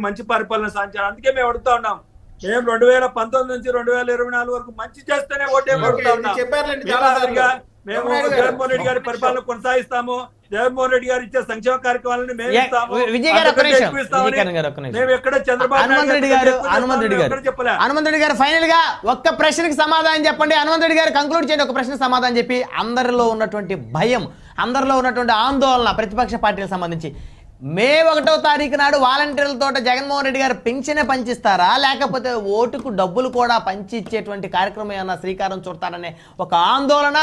మంచి పరిపాలన సాధించారు. అందుకే మేము అడుగుతా ఉన్నాం, మేము 2019 నుంచి 2024 వరకు మంచి చేస్తేనే ఓటేం అడుగుతా ఉన్నాం. మేము జగన్మోహన్ రెడ్డి గారి పరిపాలన కొనసాగిస్తాము. జగన్మోహన్ రెడ్డి గారు ఇచ్చే సంక్షేమ కార్యక్రమాలను మేము ఇస్తాము. మేము ఎక్కడ చంద్రబాబు హనుమంత్ రెడ్డి గారు ఫైనల్ గా ఒక్క ప్రశ్నకి సమాధానం చెప్పండి. హనుమంత్ రెడ్డి గారు కంక్లూడ్ చేయండి, ఒక ప్రశ్నకు సమాధానం చెప్పి. అందరిలో ఉన్నటువంటి భయం, అందరిలో ఉన్నటువంటి ఆందోళన ప్రతిపక్ష పార్టీలకు సంబంధించి మే 1వ తారీఖు నాడు వాలంటీర్లతో జగన్మోహన్ రెడ్డి గారు పింఛనే పంచిస్తారా, లేకపోతే ఓటుకు డబ్బులు కూడా పంచి ఇచ్చేటువంటి కార్యక్రమం ఏమన్నా శ్రీకారం చుడతారనే ఒక ఆందోళన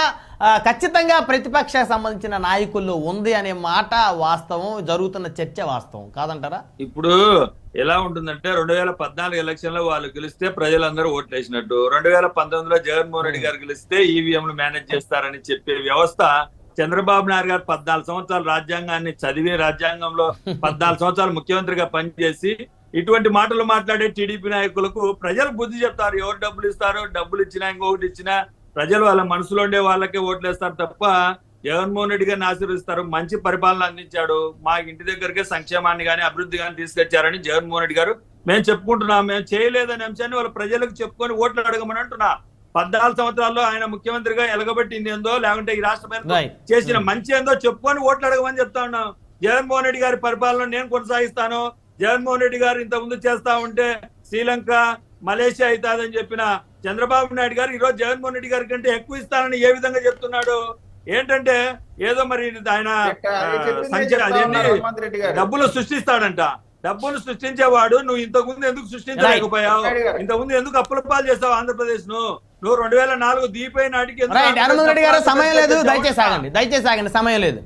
ఖచ్చితంగా ప్రతిపక్షకు సంబంధించిన నాయకుల్లో ఉంది అనే మాట వాస్తవం, జరుగుతున్న చర్చ వాస్తవం కాదంటారా? ఇప్పుడు ఎలా ఉంటుందంటే 2014 ఎలక్షన్ లో వాళ్ళు గెలిస్తే ప్రజలందరూ ఓట్లు వేసినట్టు, 2019లో జగన్మోహన్ రెడ్డి గారు గెలిస్తే ఈవీఎంలు మేనేజ్ చేస్తారని చెప్పే వ్యవస్థ చంద్రబాబు నాయుడు గారు 14 సంవత్సరాలు రాజ్యాంగాన్ని చదివి రాజ్యాంగంలో 14 సంవత్సరాలు ముఖ్యమంత్రిగా పనిచేసి ఇటువంటి మాటలు మాట్లాడే టీడీపీ నాయకులకు ప్రజలు బుద్ధి చెప్తారు. ఎవరు డబ్బులు ఇస్తారో, డబ్బులు ఇచ్చినా ఇంకొకటి ఇచ్చినా ప్రజలు వాళ్ళ మనసులో ఉండే వాళ్ళకే ఓట్లు వేస్తారు తప్ప జగన్మోహన్ రెడ్డి గారిని ఆశీర్వదిస్తారు. మంచి పరిపాలన అందించాడు, మా ఇంటి దగ్గరకే సంక్షేమాన్ని కానీ అభివృద్ధి కానీ తీసుకొచ్చారని జగన్మోహన్ రెడ్డి గారు మేము చెప్పుకుంటున్నాం. మేము చేయలేదనే అంశాన్ని వాళ్ళ ప్రజలకు చెప్పుకొని ఓట్లు అడగమని అంటున్నా. 14 సంవత్సరాల్లో ఆయన ముఖ్యమంత్రిగా ఎలగబెట్టింది ఏందో, లేకుంటే ఈ రాష్ట్రం చేసిన మంచి ఏందో చెప్పుకొని ఓట్లు అడగమని చెప్తా ఉన్నాం. జగన్మోహన్ రెడ్డి గారి పరిపాలన నేను కొనసాగిస్తాను, జగన్మోహన్ రెడ్డి గారు ఇంత ముందు చేస్తా ఉంటే శ్రీలంక మలేషియా అవుతాదని చెప్పిన చంద్రబాబు నాయుడు గారు ఈరోజు జగన్మోహన్ రెడ్డి గారి కంటే ఎక్కువ ఇస్తానని ఏ విధంగా చెప్తున్నాడు? ఏంటంటే ఏదో మరి ఆయన డబ్బులు సృష్టిస్తాడంట. డబ్బులు సృష్టించేవాడు నువ్వు ఇంతకుముందు ఎందుకు సృష్టించలేకపోయావు? ఇంతకుముందు ఎందుకు అప్పుల పాలు చేస్తావు ఆంధ్రప్రదేశ్ ను? నువ్వు 2004 దీపై నాటికి హనుమంత్ రెడ్డి గారు సమయం లేదు, దయచేసి ఆగండి, సమయం లేదు.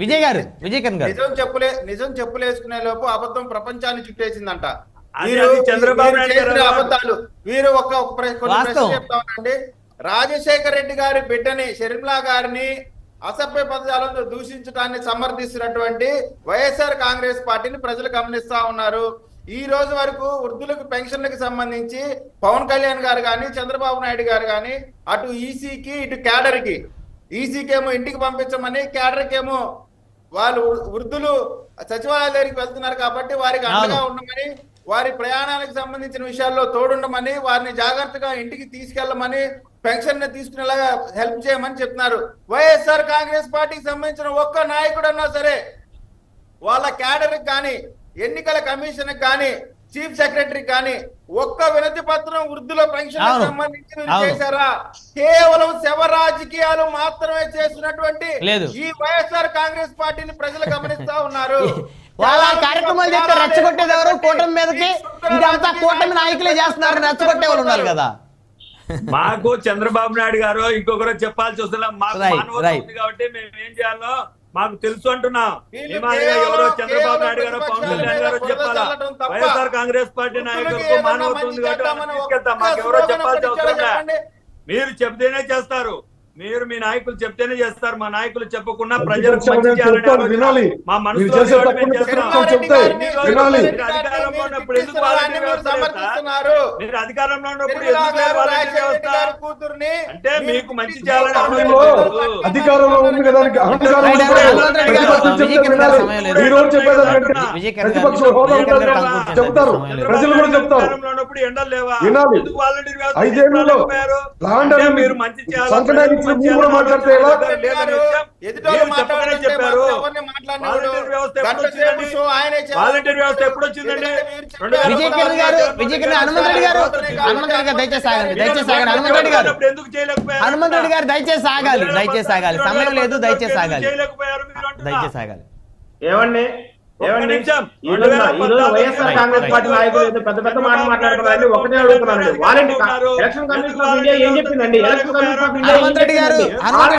విజయ్ గారు, విజయ్ కిరణ్ గారు, నిజం చెప్పులేసుకునే లోపు అబద్ధం ప్రపంచాన్ని చుట్టేసిందంట. చంద్రబాబు నాయుడు అబద్ధాలు వీరు చెప్తామండి. రాజశేఖర్ రెడ్డి గారి బిడ్డని షర్మిలా గారిని అసభ్య పదజాలంతో దూషించడాన్ని సమర్థిస్తున్నటువంటి వైఎస్ఆర్ కాంగ్రెస్ పార్టీని ప్రజలు గమనిస్తా ఉన్నారు. ఈ రోజు వరకు వృద్ధులకు పెన్షన్లకు సంబంధించి పవన్ కళ్యాణ్ గారు కానీ చంద్రబాబు నాయుడు గారు కానీ అటు ఈసీకి ఇటు క్యాడర్కి, ఈసీకి ఏమో ఇంటికి పంపించమని, క్యాడర్కి ఏమో వాళ్ళు వృద్ధులు సచివాలయ దగ్గరికి వెళ్తున్నారు కాబట్టి వారికి అండగా ఉండమని, వారి ప్రయాణానికి సంబంధించిన విషయాల్లో తోడుండమని, వారిని జాగ్రత్తగా ఇంటికి తీసుకెళ్లమని, పెన్షన్ ని తీసుకునేలాగా హెల్ప్ చేయమని చెప్తున్నారు. వైఎస్ఆర్ కాంగ్రెస్ పార్టీకి సంబంధించిన ఒక్క నాయకుడు అన్నా సరే వాళ్ళ క్యాడర్ కానీ, ఎన్నికల కమిషన్ కానీ, చీఫ్ సెక్రటరీ కానీ ఒక్క వినతి పత్రం వృద్ధుల పెన్షన్ సంబంధించి చేశారా? కేవలం శవ రాజకీయాలు మాత్రమే చేస్తున్నటువంటి ఈ వైఎస్ఆర్ కాంగ్రెస్ పార్టీని ప్రజలు గమనిస్తా ఉన్నారు. వాళ్ళ కార్యక్రమాలు చేస్తే రెచ్చగొట్టేది ఎవరు? కూటమి మీదకి ఇదంతా కూటమి నాయకులే చేస్తున్నారు, రెచ్చగొట్టే వాళ్ళు ఉన్నారు కదా. మాకు చంద్రబాబు నాయుడు గారు ఇంకొకరు చెప్పాల్సి వస్తున్నాం. మాకు మానవత్వం ఉంది కాబట్టి మేము ఏం చేయాలో మాకు తెలుసు అంటున్నాం. ఎవరో చంద్రబాబు నాయుడు గారు, పవన్ కళ్యాణ్ గారు చెప్పాలా? వైఎస్ఆర్ కాంగ్రెస్ పార్టీ నాయకులకు మానవత్వం ఉంది కాబట్టి తీసుకెళ్తాం. మాకు ఎవరో చెప్పాల్సి అవసరం. మీరు చెప్తేనే చేస్తారు, మీరు మీ నాయకులు చెప్తేనే చేస్తారు. మా నాయకులు చెప్పకుండా ప్రజలకు మంచి చేయాలని మా మనసులో అధికారంలో ఉన్నప్పుడు ఎందుకు మీరు అధికారంలో ఉన్నప్పుడు అంటే మీకు మంచి చేయాలని అధికారంలో ఉంది కదా. చెప్తారు, ప్రజలు కూడా చెప్తారు. ఎండలు లేవా? ఎందుకు వాలంటీర్ వ్యవస్థ మీరు మంచి చేయాలి వాలంటీర్ వ్యవస్థ ఎప్పుడు వచ్చిందండి? విజయ్ కిరణ్ గారు, హనుమంత్ రెడ్డి గారు, దయచేసి ఆగండి, హనుమంత్ రెడ్డి గారు, దయచేసి ఆగాలి, సమయం లేదు, దయచేసి ఆగాలి. ఏమండి వైఎస్ఆర్ కాంగ్రెస్ పార్టీ నాయకులు పెద్ద పెద్ద మాటలు మాట్లాడుతున్నారండి. ఒకటే అడుగుతున్నానండి, volunteer election commission of India ఏం చెప్పిందండి? Election commission of India